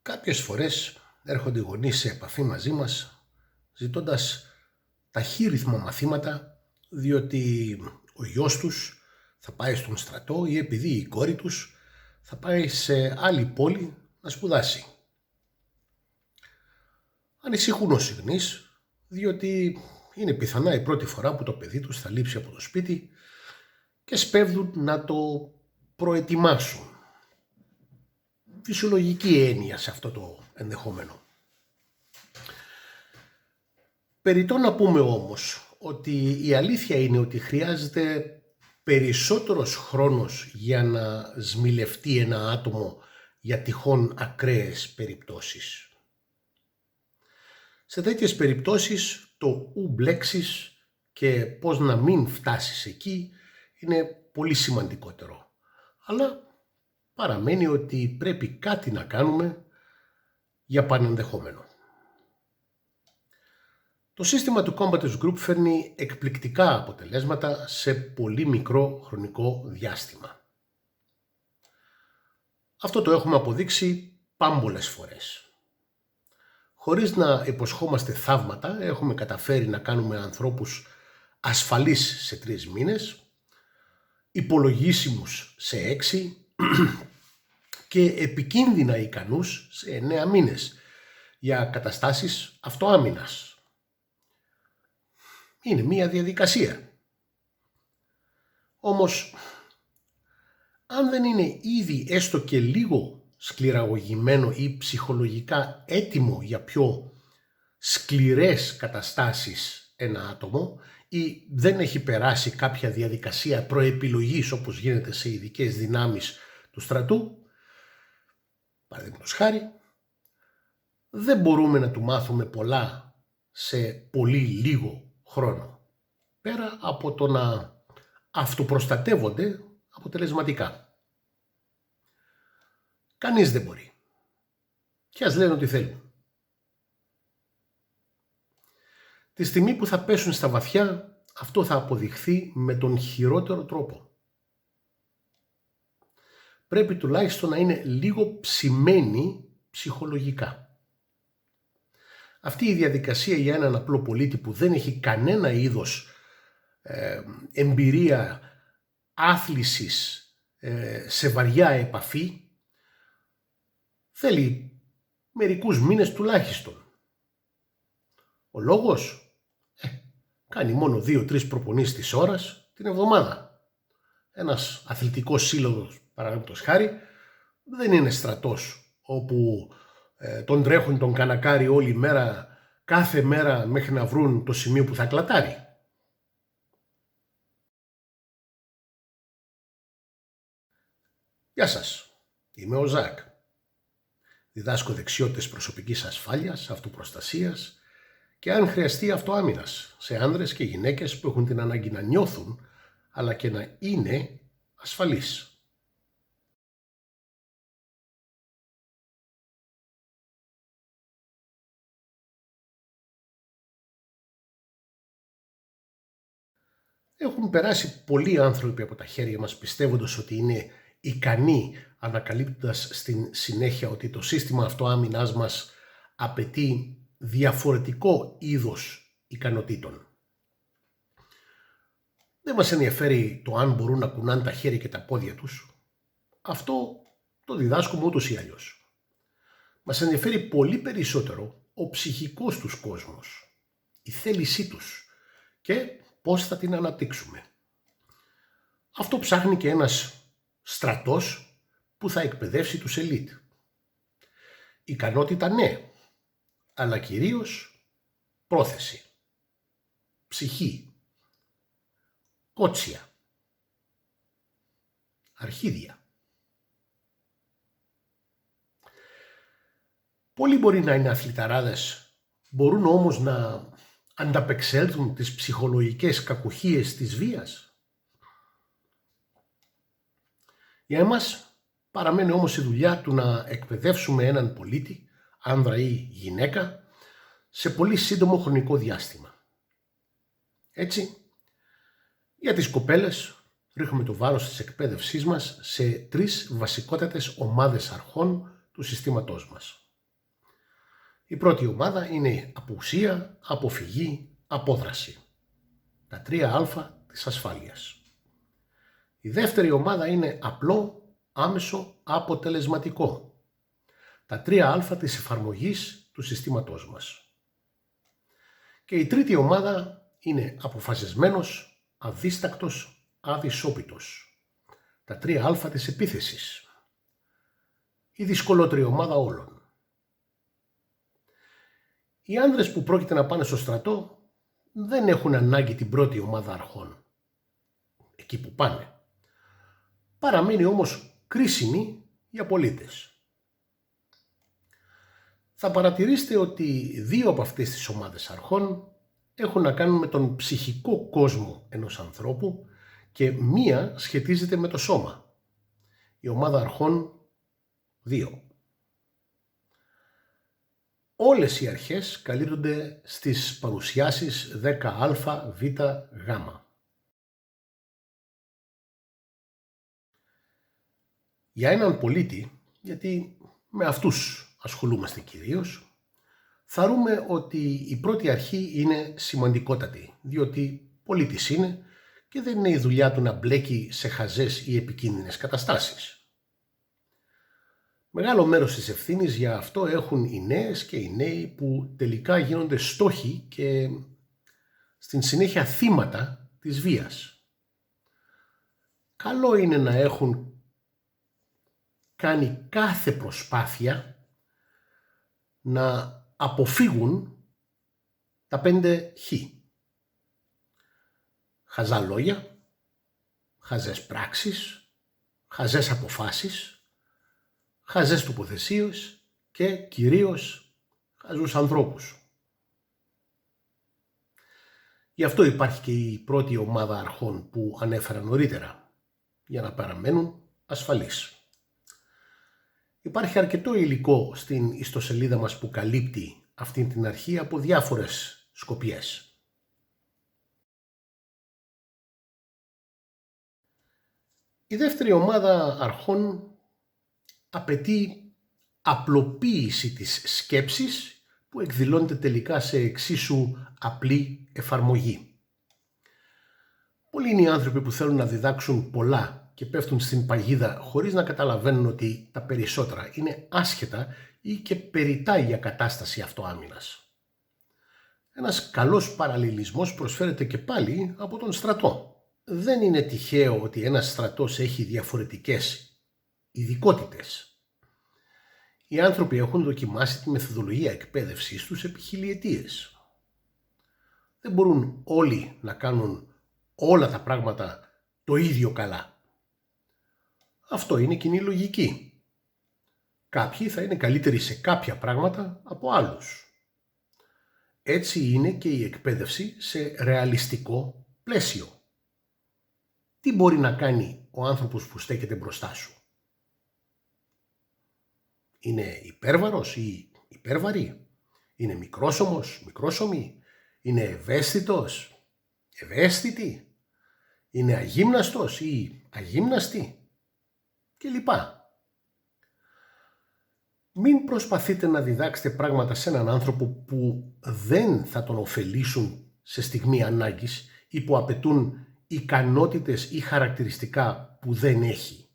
Κάποιες φορές έρχονται οι γονείς σε επαφή μαζί μας ζητώντας ταχύρυθμα μαθήματα, διότι ο γιος τους θα πάει στον στρατό ή επειδή η κόρη τους θα πάει σε άλλη πόλη να σπουδάσει. Ανησυχούν ως συγγενείς, διότι είναι πιθανά η πρώτη φορά που το παιδί τους θα λείψει από το σπίτι και σπέβδουν να το προετοιμάσουν. Φυσιολογική έννοια σε αυτό το ενδεχόμενο. Περιττό να πούμε όμως ότι η αλήθεια είναι ότι χρειάζεται περισσότερος χρόνος για να σμιλευτεί ένα άτομο για τυχόν ακραίες περιπτώσεις. Σε τέτοιες περιπτώσεις το ου μπλέξεις και πώς να μην φτάσεις εκεί είναι πολύ σημαντικότερο. Αλλά παραμένει ότι πρέπει κάτι να κάνουμε για πανενδεχόμενο. Το σύστημα του Competence Group φέρνει εκπληκτικά αποτελέσματα σε πολύ μικρό χρονικό διάστημα. Αυτό το έχουμε αποδείξει πάμπολες φορές. Χωρίς να υποσχόμαστε θαύματα, έχουμε καταφέρει να κάνουμε ανθρώπους ασφαλείς σε 3 μήνες, υπολογίσιμους σε 6 και επικίνδυνα ικανούς σε 9 μήνες για καταστάσεις αυτοάμυνας. Είναι μία διαδικασία. Όμως, αν δεν είναι ήδη έστω και λίγο σκληραγωγημένο ή ψυχολογικά έτοιμο για πιο σκληρές καταστάσεις ένα άτομο ή δεν έχει περάσει κάποια διαδικασία προεπιλογής όπως γίνεται σε ειδικές δυνάμεις του στρατού, παραδείγματος χάρη, δεν μπορούμε να του μάθουμε πολλά σε πολύ λίγο χρόνο, πέρα από το να αυτοπροστατεύονται αποτελεσματικά. Κανείς δεν μπορεί. Και ας λένε ό,τι θέλουν. Τη στιγμή που θα πέσουν στα βαθιά, αυτό θα αποδειχθεί με τον χειρότερο τρόπο. Πρέπει τουλάχιστον να είναι λίγο ψημένοι ψυχολογικά. Αυτή η διαδικασία για έναν απλό πολίτη που δεν έχει κανένα είδος εμπειρία άθλησης σε βαριά επαφή θέλει μερικούς μήνες τουλάχιστον. Ο λόγος κάνει μόνο 2-3 προπονήσεις της ώρας την εβδομάδα. Ένας αθλητικός σύλλογος, παραδείγματος χάρη, δεν είναι στρατός όπου τον τρέχουν τον κανακάρι όλη μέρα, κάθε μέρα μέχρι να βρουν το σημείο που θα κλατάρει. Γεια σας, είμαι ο Ζακ. Διδάσκω δεξιότητες προσωπικής ασφάλειας, αυτοπροστασίας και αν χρειαστεί αυτοάμυνας σε άνδρες και γυναίκες που έχουν την ανάγκη να νιώθουν αλλά και να είναι ασφαλείς. Έχουν περάσει πολλοί άνθρωποι από τα χέρια μας πιστεύοντας ότι είναι ικανοί, ανακαλύπτοντας στην συνέχεια ότι το σύστημα αυτοάμυνας μας απαιτεί διαφορετικό είδος ικανοτήτων. Δεν μας ενδιαφέρει το αν μπορούν να κουνάνε τα χέρια και τα πόδια τους. Αυτό το διδάσκουμε ούτως ή αλλιώς. Μας ενδιαφέρει πολύ περισσότερο ο ψυχικός τους κόσμος, η θέλησή τους και πώς θα την αναπτύξουμε. Αυτό ψάχνει και ένας στρατός που θα εκπαιδεύσει τους ελίτ. Ικανότητα ναι, αλλά κυρίως πρόθεση, ψυχή, κότσια, αρχίδια. Πολλοί μπορεί να είναι αθληταράδες, μπορούν όμως να ανταπεξέλθουν τις ψυχολογικές κακουχίες της βίας. Για εμάς παραμένει όμως η δουλειά του να εκπαιδεύσουμε έναν πολίτη, άνδρα ή γυναίκα, σε πολύ σύντομο χρονικό διάστημα. Έτσι, για τις κοπέλες ρίχνουμε το βάρος της εκπαίδευσής μας σε 3 βασικότατες ομάδες αρχών του συστήματός μας. Η πρώτη ομάδα είναι απουσία, αποφυγή, απόδραση. Τα 3α της ασφάλειας. Η δεύτερη ομάδα είναι απλό, άμεσο, αποτελεσματικό. Τα 3α της εφαρμογής του συστήματός μας. Και η τρίτη ομάδα είναι αποφασισμένος, αδίστακτος, αδυσόπιτος. Τα 3α της επίθεσης. Η δυσκολότερη ομάδα όλων. Οι άνδρες που πρόκειται να πάνε στο στρατό δεν έχουν ανάγκη την πρώτη ομάδα αρχών, εκεί που πάνε. Παραμένει όμως κρίσιμη για πολίτες. Θα παρατηρήσετε ότι δύο από αυτές τις ομάδες αρχών έχουν να κάνουν με τον ψυχικό κόσμο ενός ανθρώπου και μία σχετίζεται με το σώμα. Η ομάδα αρχών 2. Όλες οι αρχές καλύπτονται στις παρουσιάσεις 10α, β, γ. Για έναν πολίτη, γιατί με αυτούς ασχολούμαστε κυρίως, θεωρούμε ότι η πρώτη αρχή είναι σημαντικότατη, διότι πολίτης είναι και δεν είναι η δουλειά του να μπλέκει σε χαζές ή επικίνδυνες καταστάσεις. Μεγάλο μέρος της ευθύνης για αυτό έχουν οι νέες και οι νέοι που τελικά γίνονται στόχοι και στην συνέχεια θύματα της βίας. Καλό είναι να έχουν κάνει κάθε προσπάθεια να αποφύγουν τα 5 χ. Χαζά λόγια, χαζές πράξεις, χαζές αποφάσεις, χαζές τοποθεσίες και κυρίως χαζούς ανθρώπους. Γι' αυτό υπάρχει και η πρώτη ομάδα αρχών που ανέφερα νωρίτερα, για να παραμένουν ασφαλείς. Υπάρχει αρκετό υλικό στην ιστοσελίδα μας που καλύπτει αυτήν την αρχή από διάφορες σκοπιές. Η δεύτερη ομάδα αρχών απαιτεί απλοποίηση της σκέψης που εκδηλώνεται τελικά σε εξίσου απλή εφαρμογή. Πολλοί είναι οι άνθρωποι που θέλουν να διδάξουν πολλά και πέφτουν στην παγίδα χωρίς να καταλαβαίνουν ότι τα περισσότερα είναι άσχετα ή και περιττά για κατάσταση αυτοάμυνας. Ένας καλός παραλληλισμός προσφέρεται και πάλι από τον στρατό. Δεν είναι τυχαίο ότι ένας στρατός έχει διαφορετικές ειδικότητες. Οι άνθρωποι έχουν δοκιμάσει τη μεθοδολογία εκπαίδευσής τους επί χιλιετίες. Δεν μπορούν όλοι να κάνουν όλα τα πράγματα το ίδιο καλά. Αυτό είναι κοινή λογική. Κάποιοι θα είναι καλύτεροι σε κάποια πράγματα από άλλους. Έτσι είναι και η εκπαίδευση σε ρεαλιστικό πλαίσιο. Τι μπορεί να κάνει ο άνθρωπος που στέκεται μπροστά σου? Είναι υπέρβαρος ή υπέρβαρη? Είναι μικρόσωμος, μικρόσωμη? Είναι ευαίσθητος, ευαίσθητη? Είναι αγύμναστος ή αγύμναστη? Και λοιπά. Μην προσπαθείτε να διδάξετε πράγματα σε έναν άνθρωπο που δεν θα τον ωφελήσουν σε στιγμή ανάγκης ή που απαιτούν ικανότητες ή χαρακτηριστικά που δεν έχει.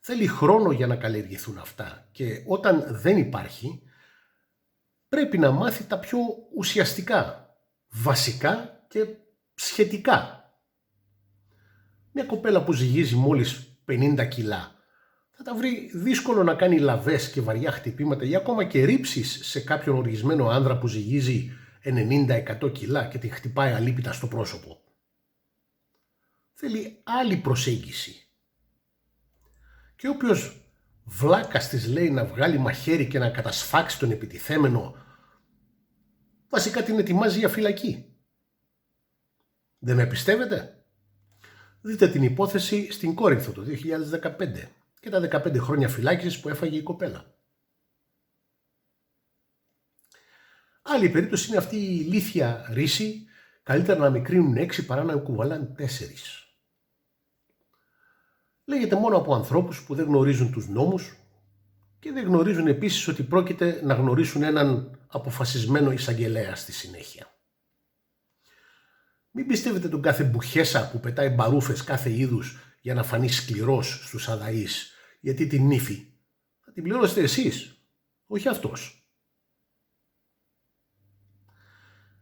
Θέλει χρόνο για να καλλιεργηθούν αυτά και όταν δεν υπάρχει πρέπει να μάθει τα πιο ουσιαστικά, βασικά και σχετικά. Μια κοπέλα που ζυγίζει μόλις 50 κιλά θα τα βρει δύσκολο να κάνει λαβές και βαριά χτυπήματα ή ακόμα και ρήψεις σε κάποιον οργισμένο άνδρα που ζυγίζει 90-100 κιλά και την χτυπάει αλίπητα στο πρόσωπο. Θέλει άλλη προσέγγιση. Και όποιος βλάκας της λέει να βγάλει μαχαίρι και να κατασφάξει τον επιτιθέμενο, βασικά την ετοιμάζει για φυλακή. Δεν με πιστεύετε? Δείτε την υπόθεση στην Κόρινθο το 2015 και τα 15 χρόνια φυλάκισης που έφαγε η κοπέλα. Άλλη περίπτωση είναι αυτή η ηλίθια ρίση, καλύτερα να μικρύνουν 6 παρά να κουβαλάνε 4. Λέγεται μόνο από ανθρώπους που δεν γνωρίζουν τους νόμους και δεν γνωρίζουν επίσης ότι πρόκειται να γνωρίσουν έναν αποφασισμένο εισαγγελέα στη συνέχεια. Μην πιστεύετε τον κάθε μπουχέσα που πετάει μπαρούφες κάθε είδους για να φανεί σκληρός στους αδαείς, γιατί την ύφη θα την πληρώσετε εσείς, όχι αυτός.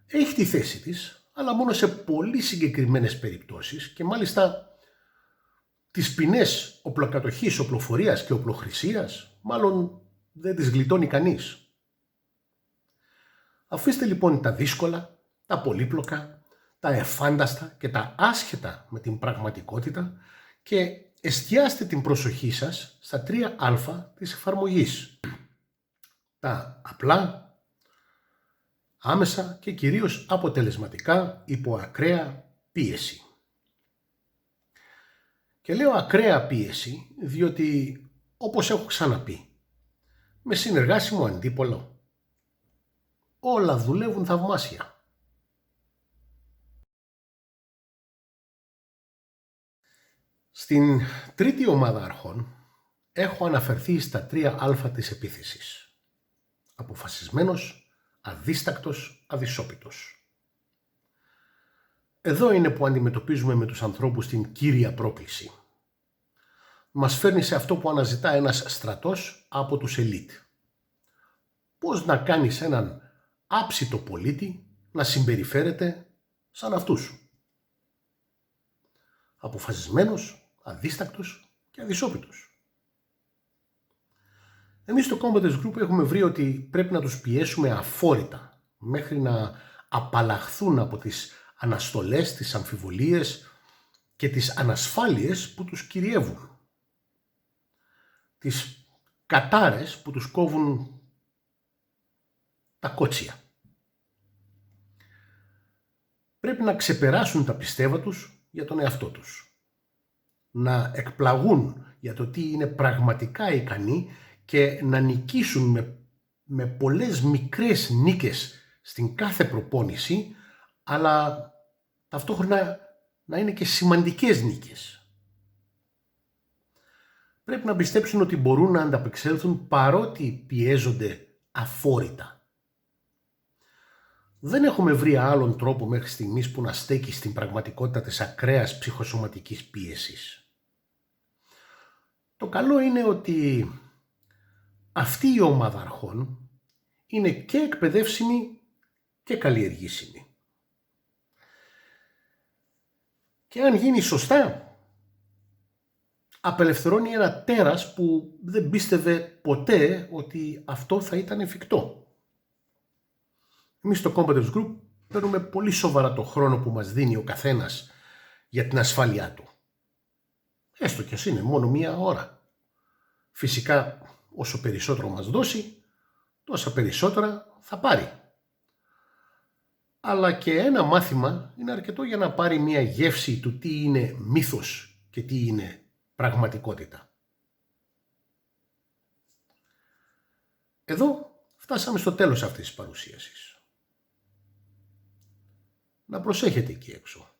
Έχει τη θέση της, αλλά μόνο σε πολύ συγκεκριμένες περιπτώσεις και μάλιστα τις ποινές οπλοκατοχής, οπλοφορίας και οπλοχρησίας μάλλον δεν τις γλιτώνει κανείς. Αφήστε λοιπόν τα δύσκολα, τα πολύπλοκα, τα εφάνταστα και τα άσχετα με την πραγματικότητα και εστιάστε την προσοχή σας στα 3α της εφαρμογής. Τα απλά, άμεσα και κυρίως αποτελεσματικά υπό ακραία πίεση. Και λέω ακραία πίεση διότι, όπως έχω ξαναπεί, με συνεργάσιμο αντίπολο όλα δουλεύουν θαυμάσια. Στην τρίτη ομάδα αρχών έχω αναφερθεί στα 3α της επίθεσης. Αποφασισμένος, αδίστακτος, αδυσόπιτος. Εδώ είναι που αντιμετωπίζουμε με τους ανθρώπους την κύρια πρόκληση. Μας φέρνει σε αυτό που αναζητά ένας στρατός από τους ελίτ. Πώς να κάνεις έναν άψητο πολίτη να συμπεριφέρεται σαν αυτούς. Αποφασισμένος, αδίστακτος και αδυσόπιτος. Εμείς στο Competence Group έχουμε βρει ότι πρέπει να τους πιέσουμε αφόρητα μέχρι να απαλλαχθούν από τις αναστολές, τις αμφιβολίες και τις ανασφάλειες που τους κυριεύουν. Τις κατάρες που τους κόβουν τα κότσια. Πρέπει να ξεπεράσουν τα πιστεύα τους για τον εαυτό τους. Να εκπλαγούν για το τι είναι πραγματικά ικανοί και να νικήσουν με πολλές μικρές νίκες στην κάθε προπόνηση, αλλά ταυτόχρονα να είναι και σημαντικές νίκες. Πρέπει να πιστέψουν ότι μπορούν να ανταπεξέλθουν παρότι πιέζονται αφόρητα. Δεν έχουμε βρει άλλον τρόπο μέχρι στιγμής που να στέκει στην πραγματικότητα της ακραίας ψυχοσωματικής πίεσης. Το καλό είναι ότι αυτή η ομάδα αρχών είναι και εκπαιδεύσιμη και καλλιεργήσιμη. Και αν γίνει σωστά, απελευθερώνει ένα τέρας που δεν πίστευε ποτέ ότι αυτό θα ήταν εφικτό. Εμείς στο Competence Group παίρνουμε πολύ σοβαρά το χρόνο που μας δίνει ο καθένας για την ασφάλειά του. Έστω κι ας είναι μόνο μία ώρα. Φυσικά όσο περισσότερο μας δώσει, τόσα περισσότερα θα πάρει. Αλλά και ένα μάθημα είναι αρκετό για να πάρει μία γεύση του τι είναι μύθος και τι είναι πραγματικότητα. Εδώ φτάσαμε στο τέλος αυτής της παρουσίασης. Να προσέχετε εκεί έξω.